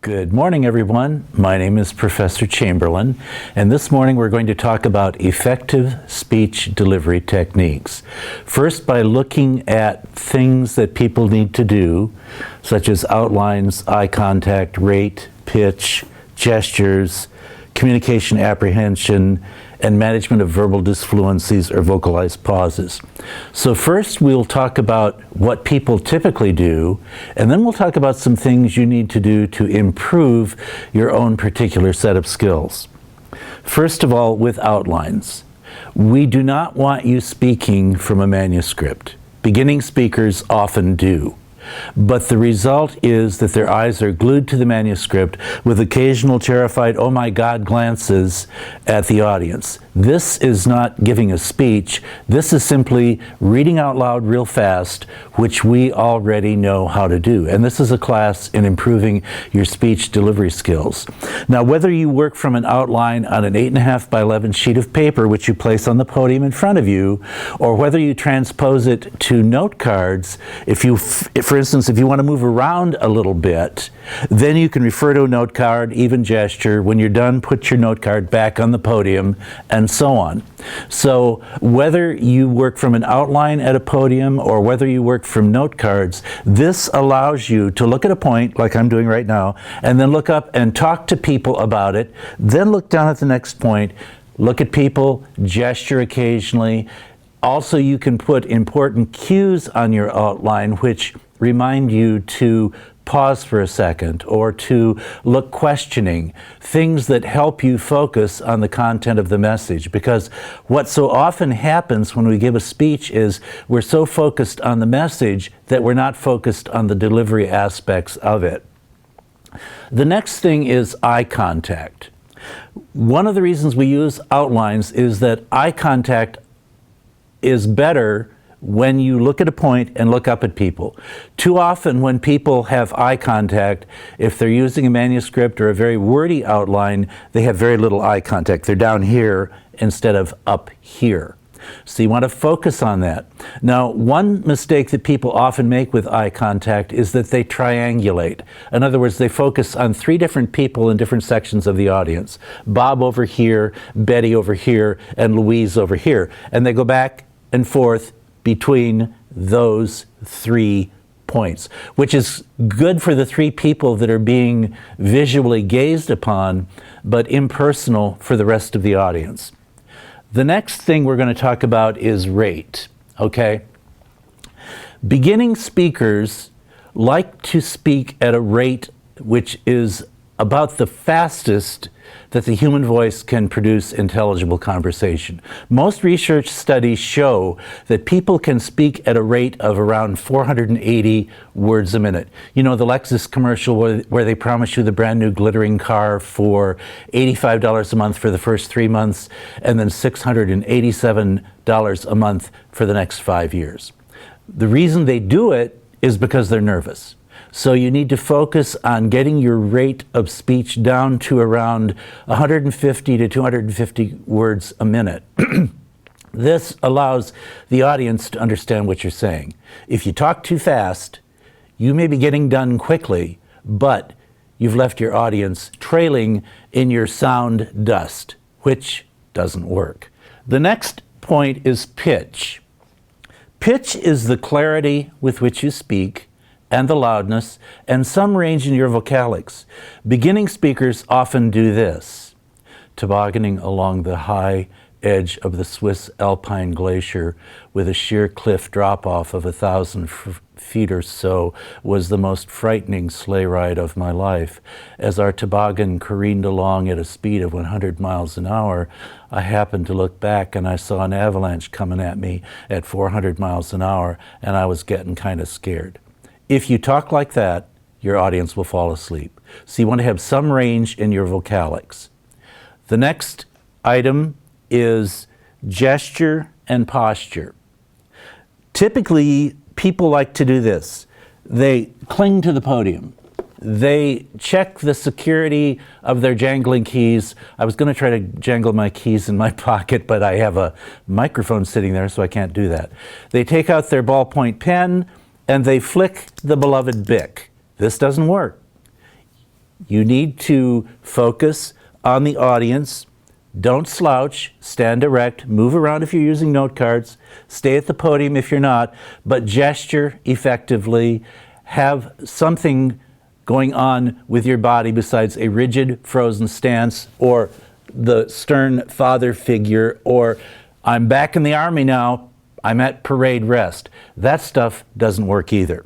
Good morning, everyone. My name is Professor Chamberlain, and this morning we're going to talk about effective speech delivery techniques. First, by looking at things that people need to do, such as outlines, eye contact, rate, pitch, gestures, communication apprehension, and management of verbal disfluencies or vocalized pauses. So first we'll talk about what people typically do, and then we'll talk about some things you need to do to improve your own particular set of skills. First of all, with outlines. We do not want you speaking from a manuscript. Beginning speakers often do. But the result is that their eyes are glued to the manuscript with occasional terrified, oh my God, glances at the audience. This is not giving a speech. This is simply reading out loud real fast, which we already know how to do. And this is a class in improving your speech delivery skills. Now, whether you work from an outline on an 8.5 by 11 sheet of paper, which you place on the podium in front of you, or whether you transpose it to note cards, for instance, if you want to move around a little bit, then you can refer to a note card, even gesture. When you're done, put your note card back on the podium, and so on. So whether you work from an outline at a podium or whether you work from note cards, this allows you to look at a point, like I'm doing right now, and then look up and talk to people about it, then look down at the next point, look at people, gesture occasionally. Also, you can put important cues on your outline which remind you to pause for a second or to look questioning, things that help you focus on the content of the message. Because what so often happens when we give a speech is we're so focused on the message that we're not focused on the delivery aspects of it. The next thing is eye contact. One of the reasons we use outlines is that eye contact is better when you look at a point and look up at people. Too often when people have eye contact, if they're using a manuscript or a very wordy outline, they have very little eye contact. They're down here instead of up here. So you want to focus on that. Now, one mistake that people often make with eye contact is that they triangulate. In other words, they focus on three different people in different sections of the audience. Bob over here, Betty over here, and Louise over here. And they go back and forth between those 3 points, which is good for the 3 people that are being visually gazed upon, but impersonal for the rest of the audience. The next thing we're going to talk about is rate, okay? Beginning speakers like to speak at a rate which is about the fastest that the human voice can produce intelligible conversation. Most research studies show that people can speak at a rate of around 480 words a minute. You know, the Lexus commercial where they promise you the brand new glittering car for $85 a month for the first 3 months and then $687 a month for the next 5 years. The reason they do it is because they're nervous. So you need to focus on getting your rate of speech down to around 150 to 250 words a minute. This allows the audience to understand what you're saying. If you talk too fast, you may be getting done quickly, but you've left your audience trailing in your sound dust, which doesn't work. The next point is pitch. Pitch is the clarity with which you speak and the loudness, and some range in your vocalics. Beginning speakers often do this, tobogganing along the high edge of the Swiss Alpine glacier with a sheer cliff drop-off of 1,000 feet or so was the most frightening sleigh ride of my life. As our toboggan careened along at a speed of 100 miles an hour, I happened to look back and I saw an avalanche coming at me at 400 miles an hour, and I was getting kind of scared. If you talk like that, your audience will fall asleep. So you want to have some range in your vocalics. The next item is gesture and posture. Typically, people like to do this. They cling to the podium. They check the security of their jangling keys. I was going to try to jangle my keys in my pocket, but I have a microphone sitting there, so I can't do that. They take out their ballpoint pen, and they flick the beloved Bic. This doesn't work. You need to focus on the audience. Don't slouch, stand erect, move around if you're using note cards, stay at the podium if you're not, but gesture effectively, have something going on with your body besides a rigid, frozen stance or the stern father figure or I'm back in the army now, I'm at parade rest. That stuff doesn't work either.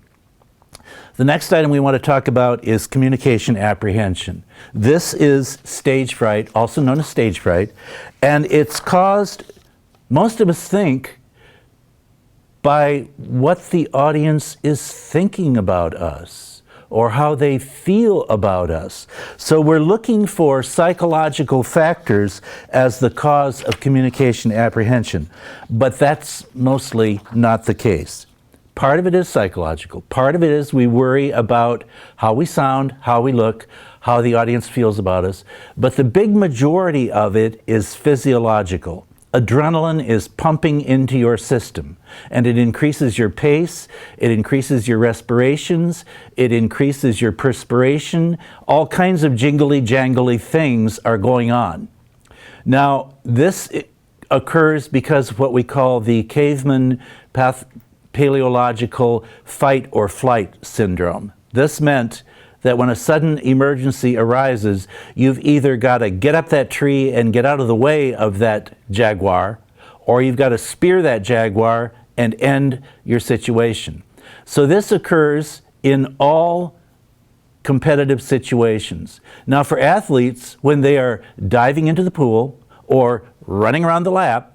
The next item we want to talk about is communication apprehension. This is stage fright, also known as stage fright, and it's caused, most of us think, by what the audience is thinking about us or how they feel about us. So we're looking for psychological factors as the cause of communication apprehension, but that's mostly not the case. Part of it is psychological. Part of it is we worry about how we sound, how we look, how the audience feels about us. But the big majority of it is physiological. Adrenaline is pumping into your system, and it increases your pace, it increases your respirations, it increases your perspiration. All kinds of jingly-jangly things are going on. Now, this occurs because of what we call the caveman paleological fight or flight syndrome. This meant that when a sudden emergency arises, you've either got to get up that tree and get out of the way of that jaguar, or you've got to spear that jaguar and end your situation. So this occurs in all competitive situations. Now for athletes, when they are diving into the pool or running around the lap,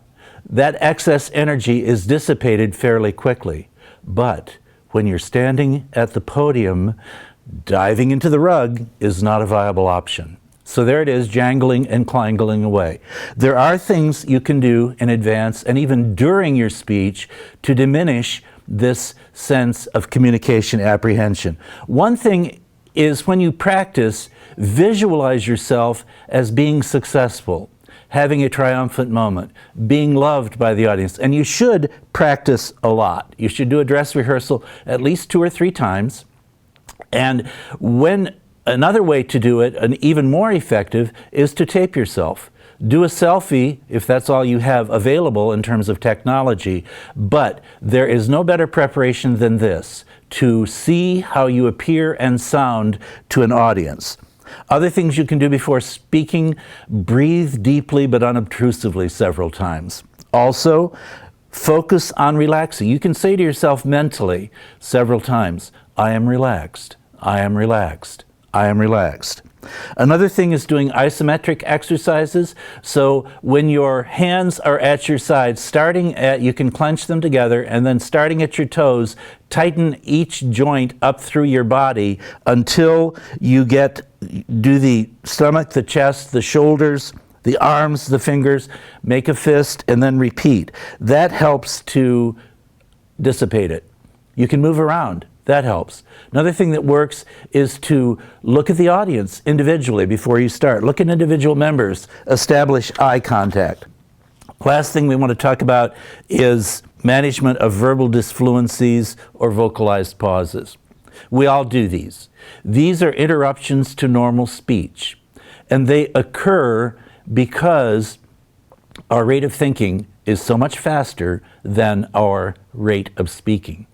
that excess energy is dissipated fairly quickly. But when you're standing at the podium, diving into the rug is not a viable option. So there it is, jangling and clangling away. There are things you can do in advance and even during your speech to diminish this sense of communication apprehension. One thing is when you practice, visualize yourself as being successful, having a triumphant moment, being loved by the audience. And you should practice a lot. You should do a dress rehearsal at least 2 or 3 times. And another way to do it, and even more effective, is to tape yourself. Do a selfie if that's all you have available in terms of technology, but there is no better preparation than this, to see how you appear and sound to an audience. Other things you can do before speaking: breathe deeply but unobtrusively several times. Also, focus on relaxing. You can say to yourself mentally several times, I am relaxed, I am relaxed, I am relaxed. Another thing is doing isometric exercises. So when your hands are at your sides, you can clench them together, and then starting at your toes, tighten each joint up through your body until you do the stomach, the chest, the shoulders, the arms, the fingers, make a fist, and then repeat. That helps to dissipate it. You can move around. That helps. Another thing that works is to look at the audience individually before you start. Look at individual members. Establish eye contact. Last thing we want to talk about is management of verbal disfluencies or vocalized pauses. We all do these. These are interruptions to normal speech, and they occur because our rate of thinking is so much faster than our rate of speaking.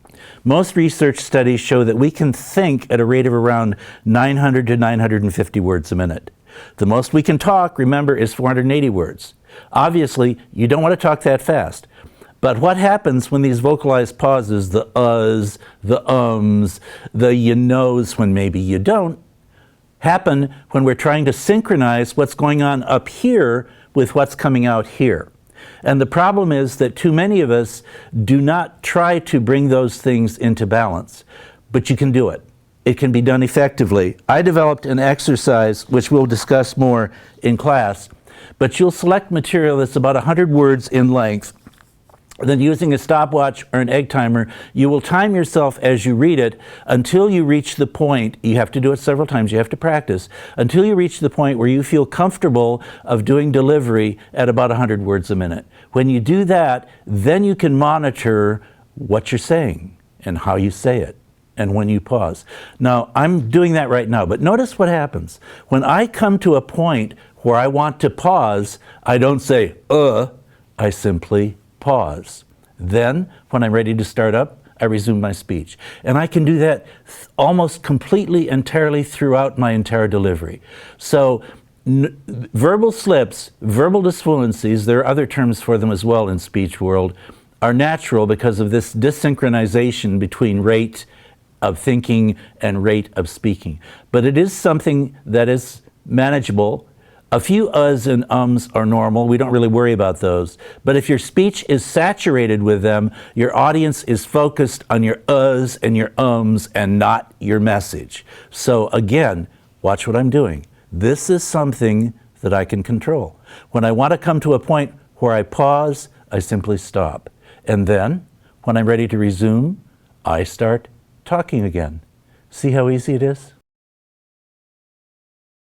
Most research studies show that we can think at a rate of around 900 to 950 words a minute. The most we can talk, remember, is 480 words. Obviously, you don't want to talk that fast. But what happens when these vocalized pauses, the uhs, the ums, the you knows when maybe you don't, happen when we're trying to synchronize what's going on up here with what's coming out here. And the problem is that too many of us do not try to bring those things into balance. But you can do it. It can be done effectively. I developed an exercise, which we'll discuss more in class, but you'll select material that's about 100 words in length. Then using a stopwatch or an egg timer, you will time yourself as you read it until you reach the point, you have to do it several times, you have to practice, until you reach the point where you feel comfortable of doing delivery at about 100 words a minute. When you do that, then you can monitor what you're saying and how you say it. and when you pause. Now, I'm doing that right now, but notice what happens. When I come to a point where I want to pause, I don't say, I simply pause. Then, when I'm ready to start up, I resume my speech. And I can do that almost completely, entirely throughout my entire delivery. So, verbal slips, verbal disfluencies, there are other terms for them as well in speech world, are natural because of this dysynchronization between rate of thinking and rate of speaking. But it is something that is manageable. A few uhs and ums are normal. We don't really worry about those. But if your speech is saturated with them, your audience is focused on your uhs and your ums and not your message. So again, watch what I'm doing. This is something that I can control. When I want to come to a point where I pause, I simply stop. And then, when I'm ready to resume, I start talking again. See how easy it is?